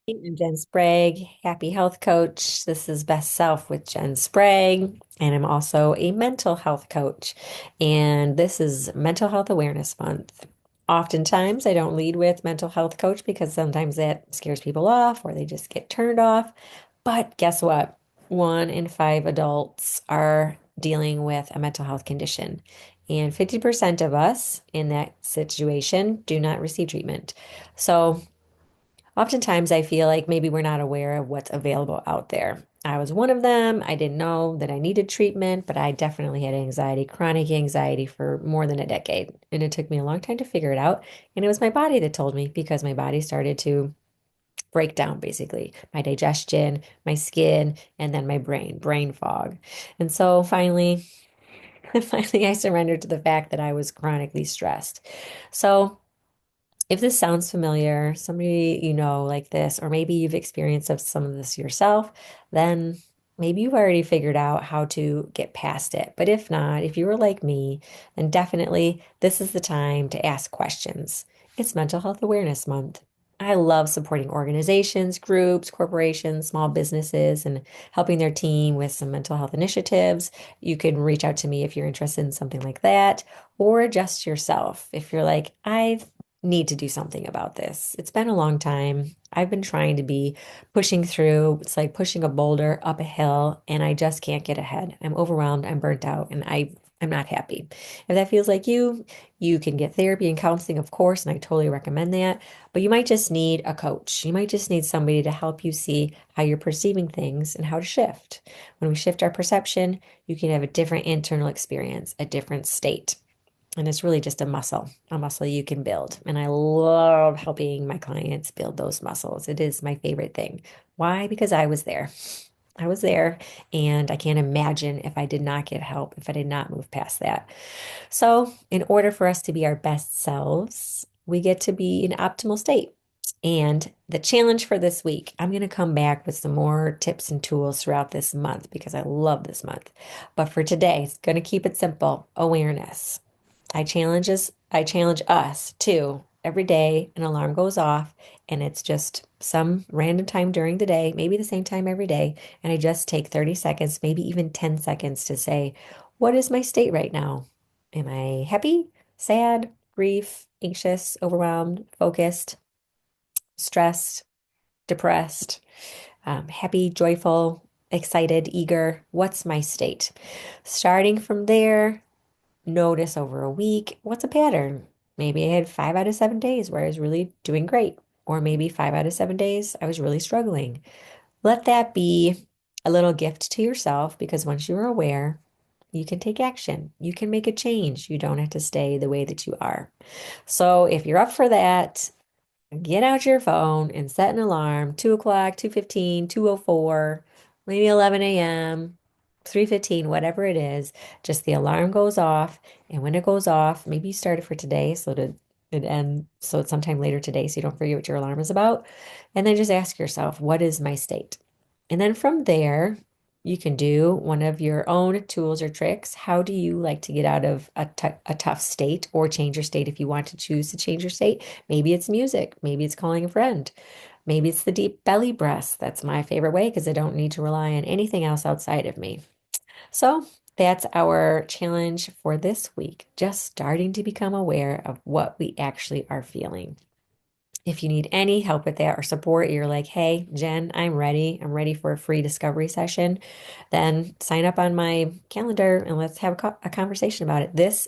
I'm Jen Sprague, happy health coach. This is Best Self with Jen Sprague, and I'm also a mental health coach. And this is Mental Health Awareness Month. Oftentimes, I don't lead with mental health coach because sometimes that scares people off or they just get turned off. But guess what? 1 in 5 adults are dealing with a mental health condition, and 50% of us in that situation do not receive treatment. So, oftentimes, I feel like maybe we're not aware of what's available out there. I was one of them. I didn't know that I needed treatment, but I definitely had anxiety, chronic anxiety for more than a decade. And it took me a long time to figure it out. And it was my body that told me because my body started to break down, basically, my digestion, my skin, and then my brain fog. And so finally, finally, I surrendered to the fact that I was chronically stressed. So, if this sounds familiar, somebody you know like this, or maybe you've experienced some of this yourself, then maybe you've already figured out how to get past it. But if not, if you were like me, then definitely this is the time to ask questions. It's Mental Health Awareness Month. I love supporting organizations, groups, corporations, small businesses, and helping their team with some mental health initiatives. You can reach out to me if you're interested in something like that, or just yourself. If you're like, I've need to do something about this. It's been a long time. I've been trying to be pushing through. It's like pushing a boulder up a hill and I just can't get ahead. I'm overwhelmed, I'm burnt out, and I'm not happy. If that feels like you can get therapy and counseling, of course, and I totally recommend that. But you might just need a coach. You might just need somebody to help you see how you're perceiving things and how to shift. When we shift our perception, you can have a different internal experience, a different state. And it's really just a muscle you can build. And I love helping my clients build those muscles. It is my favorite thing. Why? Because I was there. I was there, and I can't imagine if I did not get help, if I did not move past that. So, in order for us to be our best selves, we get to be in optimal state. And the challenge for this week, I'm going to come back with some more tips and tools throughout this month because I love this month. But for today, it's going to keep it simple, awareness. I challenge us too. Every day an alarm goes off and it's just some random time during the day, maybe the same time every day, and I just take 30 seconds, maybe even 10 seconds to say, what is my state right now? Am I happy, sad, grief, anxious, overwhelmed, focused, stressed, depressed, happy, joyful, excited, eager? What's my state? Starting from there, notice over a week what's a pattern. Maybe I had 5 out of 7 days where I was really doing great, or maybe 5 out of 7 days I was really struggling. Let that be a little gift to yourself because once you're aware, you can take action. You can make a change. You don't have to stay the way that you are. So if you're up for that, get out your phone and set an alarm, 2 o'clock, 2:15, 2:04, maybe 11 a.m., 3:15, whatever it is. Just the alarm goes off. And when it goes off, maybe you start it for today so that it end so it's sometime later today so you don't forget what your alarm is about. And then just ask yourself, what is my state? And then from there, you can do one of your own tools or tricks. How do you like to get out of a tough state or change your state if you want to choose to change your state? Maybe it's music. Maybe it's calling a friend. Maybe it's the deep belly breaths. That's my favorite way because I don't need to rely on anything else outside of me. So that's our challenge for this week, just starting to become aware of what we actually are feeling. If you need any help with that or support, you're like, hey, Jen, I'm ready. I'm ready for a free discovery session. Then sign up on my calendar and let's have a conversation about it. This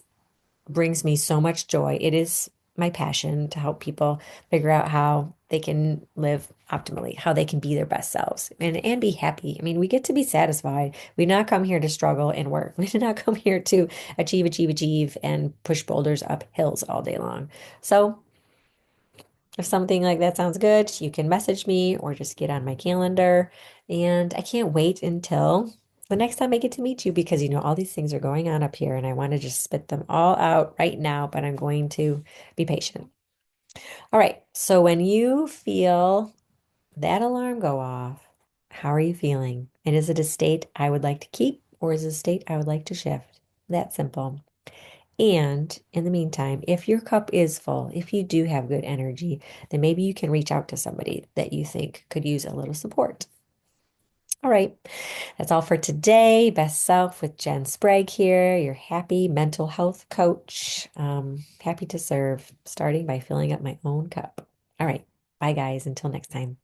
brings me so much joy. It is my passion to help people figure out how they can live optimally, how they can be their best selves and be happy. I mean, we get to be satisfied. We did not come here to struggle and work. We did not come here to achieve, and push boulders up hills all day long. So if something like that sounds good, you can message me or just get on my calendar. And I can't wait until the next time I get to meet you because all these things are going on up here and I want to just spit them all out right now, but I'm going to be patient. All right. So when you feel that alarm go off, how are you feeling? And is it a state I would like to keep or is it a state I would like to shift? That simple. And in the meantime, if your cup is full, if you do have good energy, then maybe you can reach out to somebody that you think could use a little support. All right, that's all for today. Best Self with Jen Sprague here, your happy mental health coach. Happy to serve, starting by filling up my own cup. All right, bye guys, until next time.